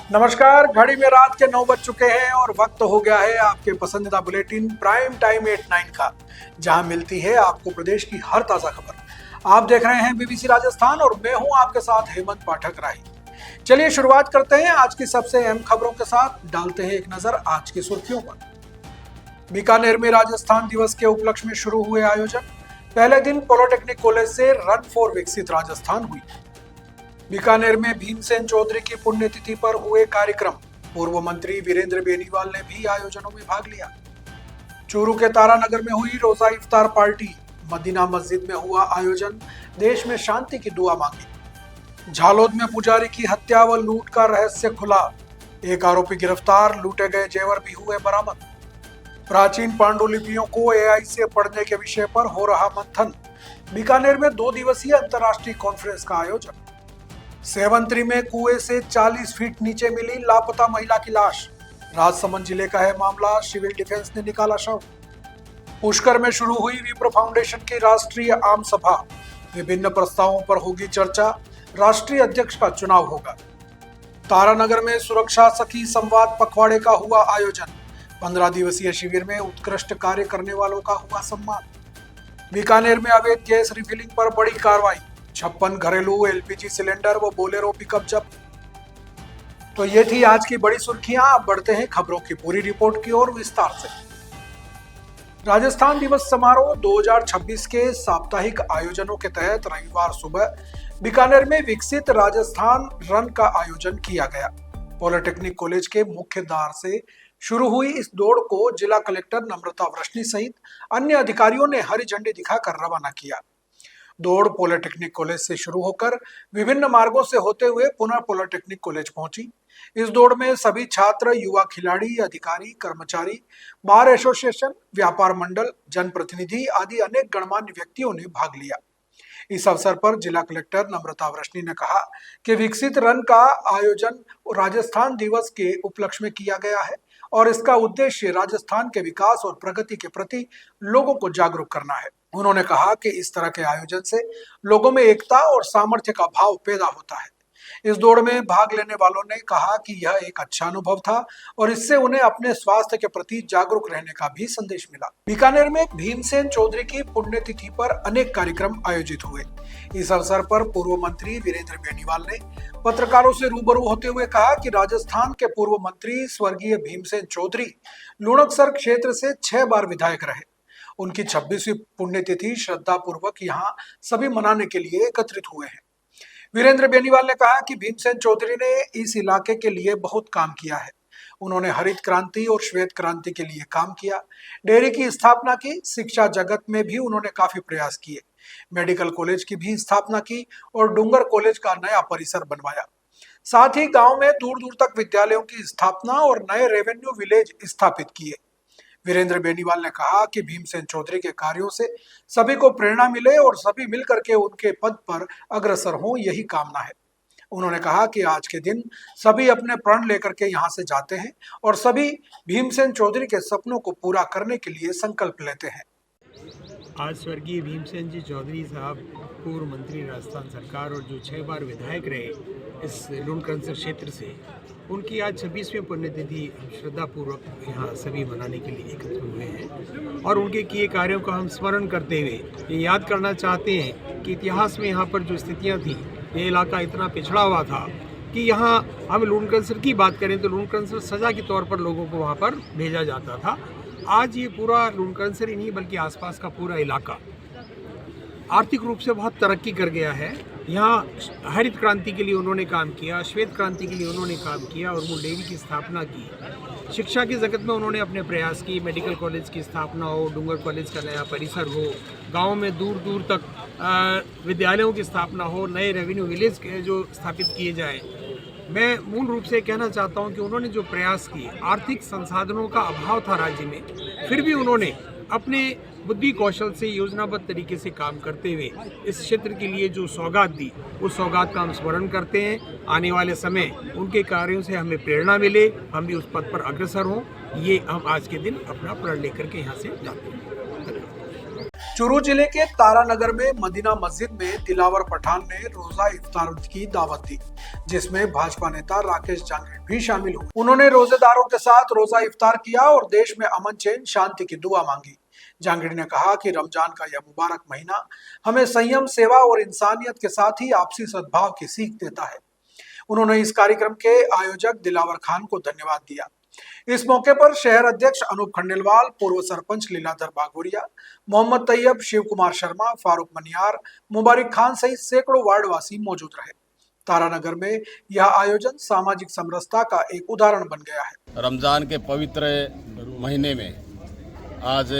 नमस्कार। घड़ी में रात के 9 बज चुके हैं और वक्त हो गया है आपके पसंदीदा बुलेटिन प्राइम टाइम 8-9 का, जहां मिलती है आपको प्रदेश की हर ताजा खबर। आप देख रहे हैं बीबीसी राजस्थान और मैं हूं आपके साथ हेमंत पाठक राही। चलिए शुरुआत करते हैं आज की सबसे अहम खबरों के साथ। डालते हैं एक नजर आज की सुर्खियों पर। बीकानेर में राजस्थान दिवस के उपलक्ष्य में शुरू हुए आयोजन। पहले दिन पॉलिटेक्निक कॉलेज से रन फॉर विकसित राजस्थान हुई। बीकानेर में भीमसेन चौधरी की पुण्यतिथि पर हुए कार्यक्रम। पूर्व मंत्री वीरेंद्र बेनीवाल ने भी आयोजनों में भाग लिया। चूरू के तारानगर में हुई रोजा इफ्तार पार्टी। मदीना मस्जिद में हुआ आयोजन। देश में शांति की दुआ मांगी। झालोद में पुजारी की हत्या व लूट का रहस्य खुला। एक आरोपी गिरफ्तार। लूटे गए जेवर भी हुए बरामद। प्राचीन पांडुलिपियों को एआई से पढ़ने के विषय पर हो रहा मंथन। बीकानेर में 2 दिवसीय अंतर्राष्ट्रीय कॉन्फ्रेंस का आयोजन। सेवंतरी में कुएं से 40 फीट नीचे मिली लापता महिला की लाश। राजसमंद जिले का है मामला। सिविल डिफेंस ने निकाला शव। पुष्कर में शुरू हुई विप्रो फाउंडेशन की राष्ट्रीय आम सभा। विभिन्न प्रस्तावों पर होगी चर्चा। राष्ट्रीय अध्यक्ष का चुनाव होगा। तारानगर में सुरक्षा सखी संवाद पखवाड़े का हुआ आयोजन। 15 दिवसीय शिविर में उत्कृष्ट कार्य करने वालों का हुआ सम्मान। बीकानेर में अवैध गैस रिफिलिंग पर बड़ी कार्रवाई। 56 घरेलू एलपीजी सिलेंडर व बोलेरो पिकअप जब्त। तो ये थी आज की बड़ी सुर्खियां। अब बढ़ते हैं खबरों की पूरी रिपोर्ट की ओर विस्तार से। राजस्थान दिवस समारोह 2026 के साप्ताहिक आयोजनों के तहत रविवार सुबह बीकानेर में विकसित राजस्थान रन का आयोजन किया गया। पॉलिटेक्निक कॉलेज के मुख्य द्वार से शुरू हुई इस दौड़ को जिला कलेक्टर नम्रता वृष्णि सहित अन्य अधिकारियों ने हरी झंडी दिखाकर रवाना किया। दौड़ पॉलिटेक्निक कॉलेज से शुरू होकर विभिन्न मार्गों से होते हुए पुनः पॉलिटेक्निक कॉलेज पहुंची। इस दौड़ में सभी छात्र, युवा खिलाड़ी, अधिकारी, कर्मचारी, बार एसोसिएशन, व्यापार मंडल, जनप्रतिनिधि आदि अनेक गणमान्य व्यक्तियों ने भाग लिया। इस अवसर पर जिला कलेक्टर नम्रता वृष्णि ने कहा कि विकसित रन का आयोजन राजस्थान दिवस के उपलक्ष्य में किया गया है और इसका उद्देश्य राजस्थान के विकास और प्रगति के प्रति लोगों को जागरूक करना है। उन्होंने कहा कि इस तरह के आयोजन से लोगों में एकता और सामर्थ्य का भाव पैदा होता है। इस दौड़ में भाग लेने वालों ने कहा कि यह एक अच्छा अनुभव था और इससे उन्हें अपने स्वास्थ्य के प्रति जागरूक रहने का भी संदेश मिला। बीकानेर में भीमसेन चौधरी की पुण्यतिथि पर अनेक कार्यक्रम आयोजित हुए। इस अवसर पर पूर्व मंत्री वीरेंद्र बेनीवाल ने पत्रकारों से रूबरू होते हुए कहा कि राजस्थान के पूर्व मंत्री स्वर्गीय भीमसेन चौधरी लुणकसर क्षेत्र से 6 बार विधायक रहे। उनकी 26वीं पुण्यतिथि श्रद्धा पूर्वक यहाँ सभी मनाने के लिए एकत्रित हुए हैं। वीरेंद्र बेनीवाल ने कहा कि भीमसेन चौधरी ने इस इलाके के लिए बहुत काम किया है। उन्होंने हरित क्रांति और श्वेत क्रांति के लिए काम किया, डेयरी की स्थापना की, शिक्षा जगत में भी उन्होंने काफी प्रयास किए, मेडिकल कॉलेज की भी स्थापना की और डूंगर कॉलेज का नया परिसर बनवाया। साथ ही गांव में दूर दूर तक विद्यालयों की स्थापना और नए रेवेन्यू विलेज स्थापित किए। वीरेंद्र बेनीवाल ने कहा कि भीमसेन चौधरी के कार्यों से सभी को प्रेरणा मिले और सभी मिलकर के उनके पद पर अग्रसर हों, यही कामना है। उन्होंने कहा कि आज के दिन सभी अपने प्रण लेकर के यहाँ से जाते हैं और सभी भीमसेन चौधरी के सपनों को पूरा करने के लिए संकल्प लेते हैं। आज स्वर्गीय भीमसेन जी चौधरी साहब पूर्व मंत्री राजस्थान सरकार और जो 6 बार विधायक रहे इस लुणकरनसर क्षेत्र से, उनकी आज 26वीं पुण्यतिथि श्रद्धापूर्वक यहाँ सभी मनाने के लिए एकत्र हुए हैं और उनके किए कार्यों का हम स्मरण करते हुए ये याद करना चाहते हैं कि इतिहास में यहाँ पर जो स्थितियाँ थी, ये इलाका इतना पिछड़ा हुआ था कि यहाँ हम लुणकरनसर की बात करें तो लुणकरनसर सजा के तौर पर लोगों को वहाँ पर भेजा जाता था। आज ये पूरा लुणकरनसर ही नहीं बल्कि आसपास का पूरा इलाका आर्थिक रूप से बहुत तरक्की कर गया है। यहाँ हरित क्रांति के लिए उन्होंने काम किया, श्वेत क्रांति के लिए उन्होंने काम किया और वो डेयरी की स्थापना की। शिक्षा की जगत में उन्होंने अपने प्रयास की, मेडिकल कॉलेज की स्थापना हो, डूंगर कॉलेज का नया परिसर हो, गांव में दूर दूर तक विद्यालयों की स्थापना हो, नए रेवेन्यू विलेज जो स्थापित किए जाए। मैं मूल रूप से कहना चाहता हूं कि उन्होंने जो प्रयास किए, आर्थिक संसाधनों का अभाव था राज्य में, फिर भी उन्होंने अपने बुद्धि कौशल से योजनाबद्ध तरीके से काम करते हुए इस क्षेत्र के लिए जो सौगात दी, उस सौगात का हम स्मरण करते हैं। आने वाले समय उनके कार्यों से हमें प्रेरणा मिले, हम भी उस पद पर अग्रसर हों, ये हम आज के दिन अपना प्रण लेकर के यहाँ से जाते हैं। चूरू जिले के तारानगर में मदीना मस्जिद में दिलावर पठान ने रोजा इफ्तार की दावत दी, जिसमें भाजपा नेता राकेश जांगड़ भी शामिल हुए। उन्होंने रोजेदारों के साथ रोजा इफ्तार किया और देश में अमन चैन शांति की दुआ मांगी। जांगड़ ने कहा कि रमजान का यह मुबारक महीना हमें संयम, सेवा और इंसानियत के साथ ही आपसी सद्भाव की सीख देता है। उन्होंने इस कार्यक्रम के आयोजक दिलावर खान को धन्यवाद दिया। इस मौके पर शहर अध्यक्ष अनूप खंडेलवाल, पूर्व सरपंच लीलाधर बागोरिया, मोहम्मद तैयब, शिव कुमार शर्मा, फारूक मनियार, मुबारक खान सहित सैकड़ों वार्डवासी मौजूद रहे। तारानगर में यह आयोजन सामाजिक समरसता का एक उदाहरण बन गया है। रमज़ान के पवित्र महीने में आज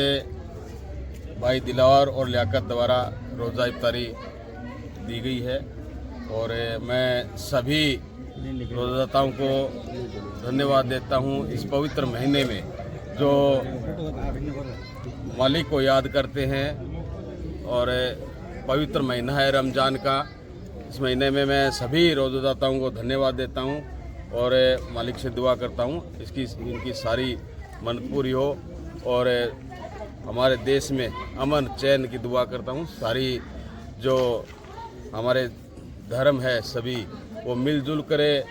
भाई दिलावर और लियाकत द्वारा रोज़ा इफ्तारी दी गई है और मैं सभी रोज़ादाताओं को धन्यवाद देता हूं। इस पवित्र महीने में जो मालिक को याद करते हैं और पवित्र महीना है रमज़ान का, इस महीने में मैं सभी रोज़ादाताओं को धन्यवाद देता हूं और मालिक से दुआ करता हूं इनकी सारी मन्नत पूरी हो और हमारे देश में अमन चैन की दुआ करता हूं। सारी जो हमारे धर्म है सभी वो मिलजुल करे,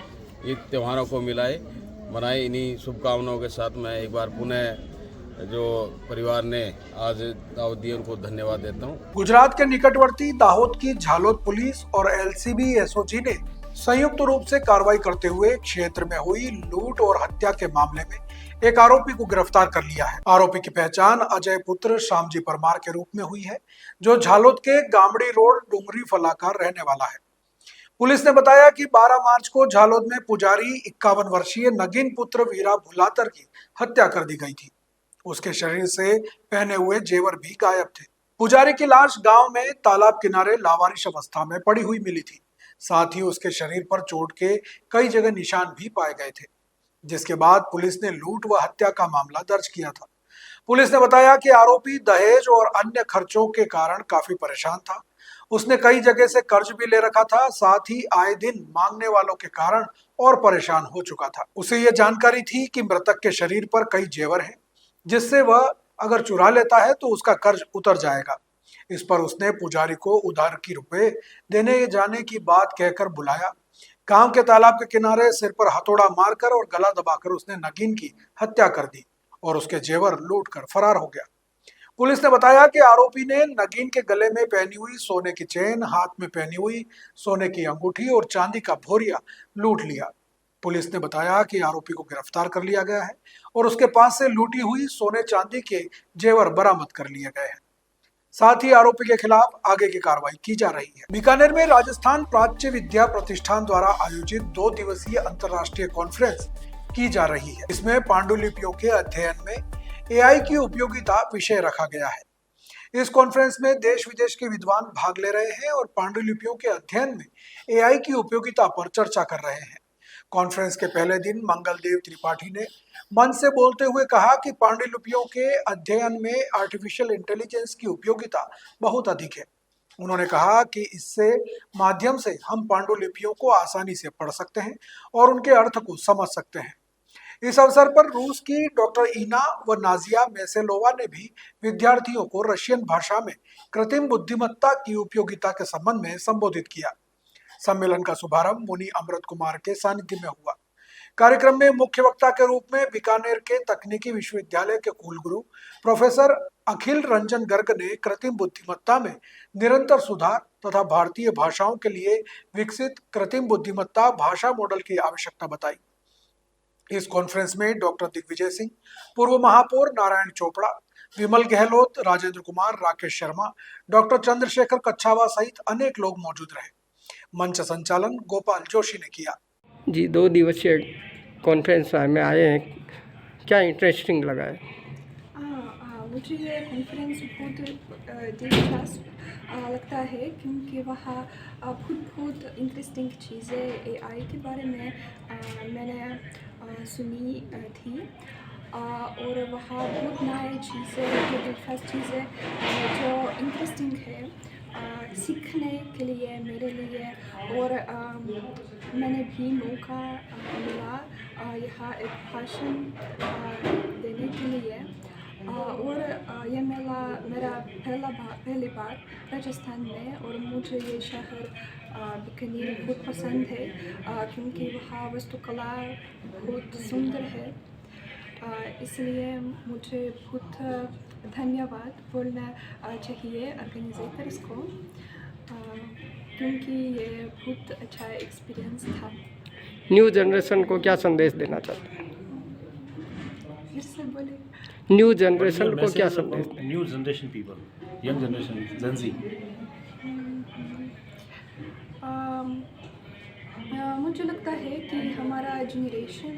इन त्योहारों को मनाए। इन्हीं शुभकामनाओं के साथ मैं एक बार पुनः जो परिवार ने आज दावत दी उनको धन्यवाद देता हूं। गुजरात के निकटवर्ती दाहोद की झालोद पुलिस और एलसीबी एसओजी ने संयुक्त रूप से कार्रवाई करते हुए क्षेत्र में हुई लूट और हत्या के मामले में एक आरोपी को गिरफ्तार कर लिया है। आरोपी की पहचान अजय पुत्र श्यामजी परमार के रूप में हुई है, जो झालोद के गामड़ी रोड डूंगरी फला का रहने वाला है। पुलिस ने बताया कि 12 मार्च को झालोद में पुजारी 51 वर्षीय नगीन पुत्र वीरा भुलातर की हत्या कर दी गई थी। उसके शरीर से पहने हुए जेवर भी गायब थे। पुजारी की लाश गांव में तालाब किनारे लावारिश अवस्था में पड़ी हुई मिली थी। साथ ही उसके शरीर पर चोट के कई जगह निशान भी पाए गए थे, जिसके बाद पुलिस ने लूट व हत्या का मामला दर्ज किया था। पुलिस ने बताया कि आरोपी दहेज और अन्य खर्चों के कारण काफी परेशान था। उसने कई जगह से कर्ज भी ले रखा था, साथ ही आए दिन मांगने वालों के कारण और परेशान हो चुका था। उसे यह जानकारी थी कि मृतक के शरीर पर कई जेवर हैं, जिससे वह अगर चुरा लेता है तो उसका कर्ज उतर जाएगा। इस पर उसने पुजारी को उधार की रुपए देने जाने की बात कहकर बुलाया। गांव के तालाब के किनारे सिर पर हथौड़ा मारकर और गला दबाकर उसने नगीन की हत्या कर दी और उसके जेवर लूट कर फरार हो गया। पुलिस ने बताया कि आरोपी ने नगीन के गले में पहनी हुई सोने की चेन, हाथ में पहनी हुई सोने की अंगूठी और चांदी का भोरिया लूट लिया। पुलिस ने बताया कि आरोपी को गिरफ्तार कर लिया गया है और उसके पास से लूटी हुई सोने चांदी के जेवर बरामद कर लिए गए हैं। साथ ही आरोपी के खिलाफ आगे की कार्रवाई की जा रही है। बीकानेर में राजस्थान प्राच्य विद्या प्रतिष्ठान द्वारा आयोजित 2 दिवसीय अंतर्राष्ट्रीय कॉन्फ्रेंस की जा रही है। इसमें पांडुलिपियों के अध्ययन में एआई की उपयोगिता विषय रखा गया है। इस कॉन्फ्रेंस में देश विदेश के विद्वान भाग ले रहे हैं और पांडुलिपियों के अध्ययन में एआई की उपयोगिता पर चर्चा कर रहे हैं। कॉन्फ्रेंस के पहले दिन मंगलदेव त्रिपाठी ने मंच से बोलते हुए कहा कि पांडुलिपियों के अध्ययन में आर्टिफिशियल इंटेलिजेंस की उपयोगिता बहुत अधिक है। उन्होंने कहा कि इससे माध्यम से हम पांडुलिपियों को आसानी से पढ़ सकते हैं और उनके अर्थ को समझ सकते हैं। इस अवसर पर रूस की डॉक्टर इना व नाजिया मेसेलोवा ने भी विद्यार्थियों को रशियन भाषा में कृत्रिम बुद्धिमत्ता की उपयोगिता के संबंध में संबोधित किया। सम्मेलन का शुभारंभ मुनि अमृत कुमार के सानिध्य में हुआ। कार्यक्रम में मुख्य वक्ता के रूप में बीकानेर के तकनीकी विश्वविद्यालय के कुलगुरु प्रोफेसर अखिल रंजन गर्ग ने कृत्रिम बुद्धिमत्ता में निरंतर सुधार तथा भारतीय भाषाओं के लिए विकसित कृत्रिम बुद्धिमत्ता भाषा मॉडल की आवश्यकता बताई। इस कॉन्फ्रेंस में डॉक्टर दिग्विजय सिंह, पूर्व महापौर नारायण चोपड़ा, विमल गहलोत, राजेंद्र कुमार, राकेश शर्मा, डॉक्टर चंद्रशेखर कच्छावा सहित अनेक लोग मौजूद रहे। मंच संचालन गोपाल जोशी ने किया। जी 2 दिवसीय कॉन्फ्रेंस में आए हैं, क्या इंटरेस्टिंग लगा है? मुझे ये कॉन्फ्रेंस बहुत दिलचस्प लगता है, क्योंकि वहाँ बहुत इंटरेस्टिंग चीज़ें एआई के बारे में मैंने सुनी थी और वहाँ बहुत नई चीज़ें, जो दिलचस्प चीज़ें जो इंटरेस्टिंग है सीखने के लिए मेरे लिए। और मैंने भी मौका मिला यहाँ एक भाषण देने के लिए। और ये मेला मेरा पहली बार राजस्थान में, और मुझे ये शहर बीकानेर बहुत पसंद है क्योंकि वहाँ वास्तुकला बहुत सुंदर है। इसलिए मुझे बहुत धन्यवाद बोलना चाहिए ऑर्गेनाइजेटर्स को क्योंकि ये बहुत अच्छा एक्सपीरियंस था। न्यू जनरेशन को क्या संदेश देना चाहते हैं? फिर से बोले। न्यू जनरेशन को क्या संदेश दें? New generation people, young generation, Gen Z. मुझे लगता है कि हमारा जनरेशन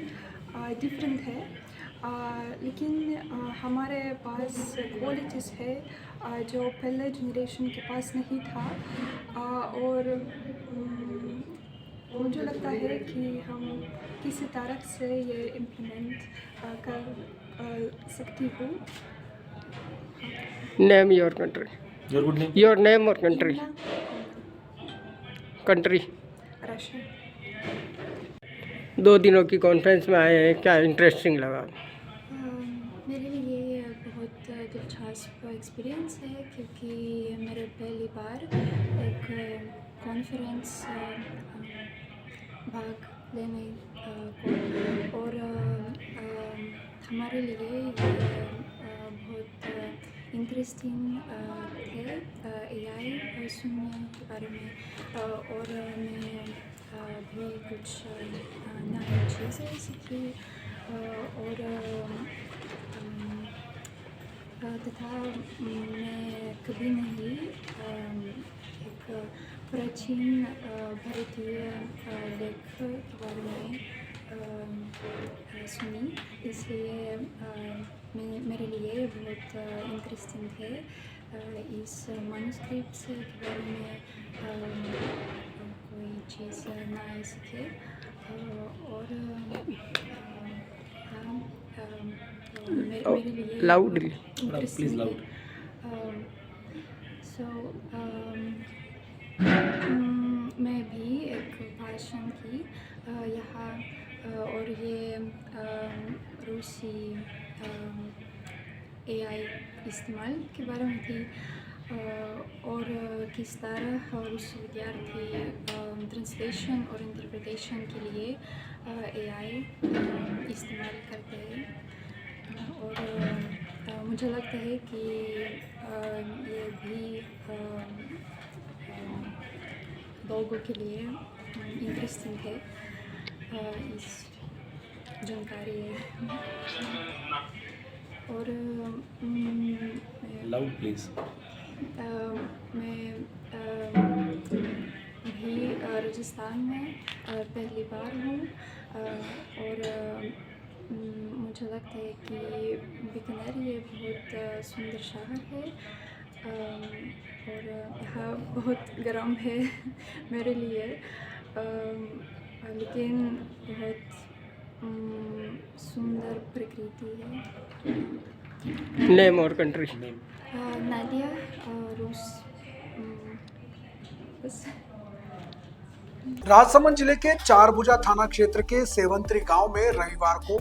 डिफरेंट है, लेकिन हमारे पास क्वालिटीज़ है जो पहले जनरेशन के पास नहीं था, और मुझे लगता है कि हम किसी तरह से ये इम्प्लीमेंट कर सकती हूँ। Name your country, Your good name? Your name और कंट्री। कंट्री। रशिया। 2 दिनों की कॉन्फ्रेंस में आए हैं, क्या इंटरेस्टिंग लगा? मेरे लिए ये बहुत दिलचस्प एक्सपीरियंस है क्योंकि मेरे पहली बार एक कॉन्फ्रेंस भाग लेने को, और हमारे लिए ये बहुत इंटरेस्टिंग थे AI सुनने के बारे में, और मैं भी कुछ नई चीज़ें सीखी, और तथा मैं कभी नहीं एक प्राचीन भारतीय लेख के बारे में सुनी, इसलिए मेरे लिए बहुत इंटरेस्टिंग है इस मैन्युस्क्रिप्ट के बारे में कोई चीज़ नई सीखे, और मेरे लिए लाउडली। Please loud. सो मैं भी एक भाषण की यहाँ, और ये रूसी AI इस्तेमाल के बारे में थी, और किस तरह रूसी विद्यार्थी ट्रांसलेशन और इंटरप्रिटेशन के लिए AI इस्तेमाल करते हैं, और मुझे लगता है कि ये भी लोगों के लिए इंटरेस्टिंग है इस जानकारी है, और Loud, please. मैं भी राजस्थान में पहली बार हूँ, और मुझे लगता है कि बीकानेर ये बहुत सुंदर शहर है, और यहाँ बहुत गर्म है मेरे लिए, लेकिन बहुत सुंदर प्रकृति है। नेम और कंट्री। Name. नादिया, रूस। बस। राजसमंद जिले के चारभुजा थाना क्षेत्र के सेवंतरी गांव में रविवार को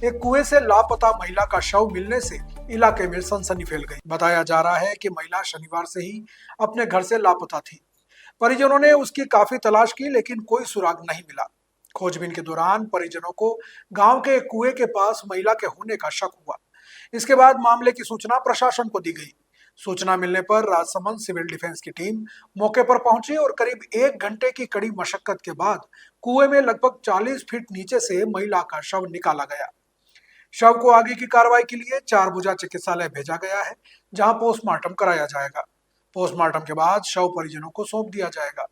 एक कुएं से लापता महिला का शव मिलने से इलाके में सनसनी फैल गई। बताया जा रहा है कि महिला शनिवार से ही अपने घर से लापता थी। परिजनों ने उसकी काफी तलाश की लेकिन कोई सुराग नहीं मिला। खोजबीन के दौरान परिजनों को गांव के एक कुएं के पास महिला के होने का शक हुआ। इसके बाद मामले की सूचना प्रशासन को दी गई। सूचना मिलने पर राजसमंद सिविल डिफेंस की टीम मौके पर पहुंची और करीब 1 घंटे की कड़ी मशक्कत के बाद कुएं में लगभग 40 फीट नीचे से महिला का शव निकाला गया। शव को आगे की कार्रवाई के लिए चारभुजा चिकित्सालय भेजा गया है, जहां पोस्टमार्टम कराया जाएगा। पोस्टमार्टम के बाद शव परिजनों को सौंप दिया जाएगा।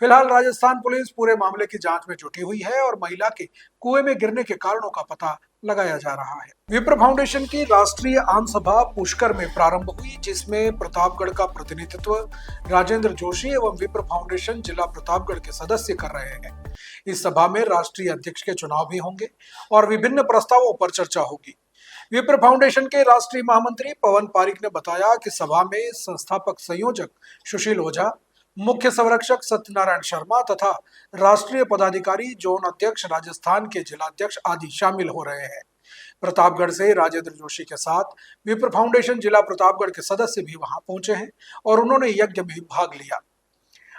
फिलहाल राजस्थान पुलिस पूरे मामले की जांच में जुटी हुई है और महिला के कुएं में गिरने के कारणों का पता लगाया जा रहा है। विप्र फाउंडेशन की राष्ट्रीय आम सभा पुष्कर में प्रारंभ हुई, जिसमें प्रतापगढ़ का प्रतिनिधित्व राजेंद्र जोशी एवं विप्र फाउंडेशन जिला प्रतापगढ़ के सदस्य कर रहे हैं। इस सभा में राष्ट्रीय अध्यक्ष के चुनाव भी होंगे और विभिन्न प्रस्तावों पर चर्चा होगी। विप्र फाउंडेशन के राष्ट्रीय महामंत्री पवन पारिक ने बताया कि सभा में संस्थापक संयोजक सुशील ओझा, मुख्य संरक्षक सत्यनारायण शर्मा तथा राष्ट्रीय पदाधिकारी जोन अध्यक्ष, राजस्थान के जिलाध्यक्ष आदि शामिल हो रहे हैं। प्रतापगढ़ से राजेंद्र जोशी के साथ विप्र फाउंडेशन जिला प्रतापगढ़ के सदस्य भी वहां पहुंचे हैं और उन्होंने यज्ञ में भाग लिया।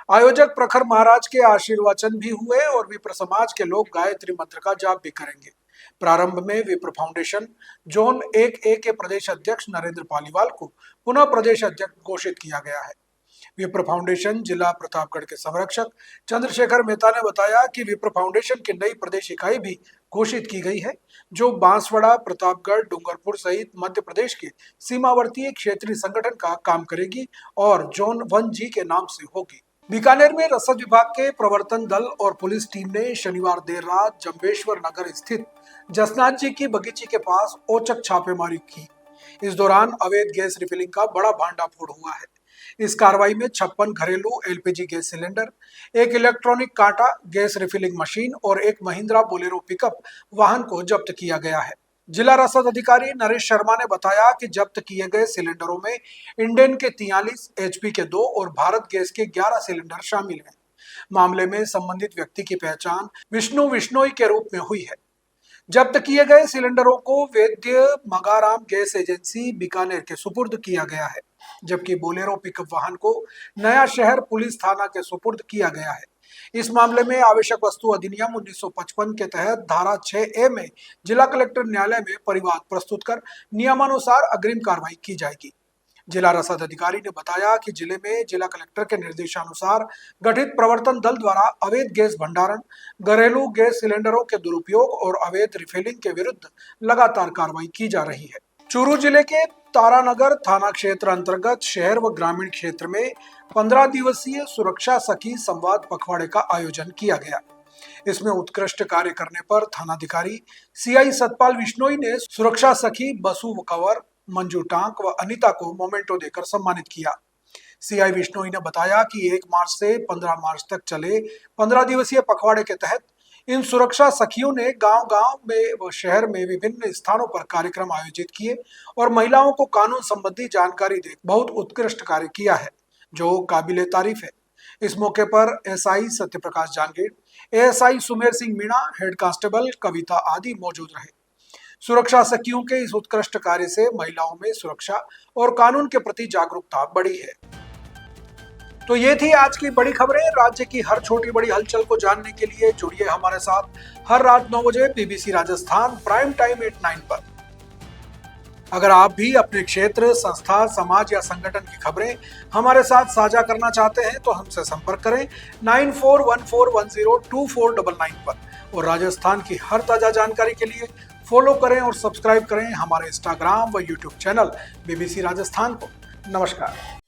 आयोजक प्रखर महाराज के आशीर्वचन भी हुए और विप्र समाज के लोग गायत्री मंत्र का जाप भी करेंगे। प्रारंभ में विप्र फाउंडेशन जोन 1A के प्रदेश अध्यक्ष नरेंद्र पालीवाल को पुनः प्रदेश अध्यक्ष घोषित किया गया है। विप्र फाउंडेशन जिला प्रतापगढ़ के संरक्षक चंद्रशेखर मेहता ने बताया कि विप्र फाउंडेशन की नई प्रदेश इकाई भी घोषित की गई है, जो बांसवाड़ा, प्रतापगढ़, डूंगरपुर सहित मध्य प्रदेश के सीमावर्ती क्षेत्रीय संगठन का काम करेगी और जोन 1G के नाम से होगी। बीकानेर में रसद विभाग के प्रवर्तन दल और पुलिस टीम ने शनिवार देर रात जंबेश्वर नगर स्थित जसनाथ जी की बगीची के पास औचक छापेमारी की। इस दौरान अवैध गैस रिफिलिंग का बड़ा भांडाफोड़ हुआ है। इस कार्रवाई में 56 घरेलू LPG गैस सिलेंडर, एक इलेक्ट्रॉनिक कांटा, गैस रिफिलिंग मशीन और एक महिंद्रा बोलेरो पिकअप वाहन को जब्त किया गया है। जिला रसद अधिकारी नरेश शर्मा ने बताया कि जब्त किए गए सिलेंडरों में इंडेन के 43, HP के 2 और भारत गैस के 11 सिलेंडर शामिल हैं। मामले में संबंधित व्यक्ति की पहचान विष्णु बिश्नोई के रूप में हुई है। जब्त किए गए सिलेंडरों को वैद्य मगाराम गैस एजेंसी बीकानेर के सुपुर्द किया गया है, जबकि बोलेरो पिकअप वाहन को नया शहर पुलिस थाना के सुपुर्द किया गया है। इस मामले में आवश्यक वस्तु अधिनियम 1955 के तहत धारा 6A में जिला कलेक्टर न्यायालय में परिवाद प्रस्तुत कर नियमानुसार अग्रिम कार्रवाई की जाएगी। जिला रसद अधिकारी ने बताया कि जिले में जिला कलेक्टर के निर्देशानुसार गठित प्रवर्तन दल द्वारा अवैध गैस भंडारण, घरेलू गैस सिलेंडरों के दुरुपयोग और अवैध रिफिलिंग के विरुद्ध लगातार कार्रवाई की जा रही है। चूरू जिले के तारानगर थाना क्षेत्र अंतर्गत शहर व ग्रामीण क्षेत्र में 15 दिवसीय सुरक्षा सखी संवाद पखवाड़े का आयोजन किया गया। इसमें उत्कृष्ट कार्य करने पर थानाधिकारी CI सतपाल विश्नोई ने सुरक्षा सखी बसु कंवर, मंजू टांक व अनिता को मोमेंटो देकर सम्मानित किया। CI विश्नोई ने बताया कि 1 मार्च से 15 मार्च तक चले 15 दिवसीय पखवाड़े के तहत इन सुरक्षा सखियों ने गांव-गांव में व शहर में विभिन्न स्थानों पर कार्यक्रम आयोजित किए और महिलाओं को कानून संबंधी जानकारी दे बहुत उत्कृष्ट कार्य किया है, जो काबिले तारीफ है। इस मौके पर SI Satyaprakash Jangir, ASI Sumer Singh Meena, head constable Kavita आदि मौजूद रहे। सुरक्षा सखियों के इस उत्कृष्ट कार्य से महिलाओं में सुरक्षा और कानून के प्रति जागरूकता बढ़ी है। तो ये थी आज की बड़ी खबरें। राज्य की हर छोटी बड़ी हलचल को जानने के लिए जुड़िए हमारे साथ हर रात 9 बजे BBC राजस्थान प्राइम टाइम 8-9 पर। अगर आप भी अपने क्षेत्र, संस्था, समाज या संगठन की खबरें हमारे साथ साझा करना चाहते हैं तो हमसे संपर्क करें 9414102499 पर और राजस्थान की हर ताजा जानकारी के लिए फॉलो करें और सब्सक्राइब करें हमारे इंस्टाग्राम व यूट्यूब चैनल BBC राजस्थान को। नमस्कार।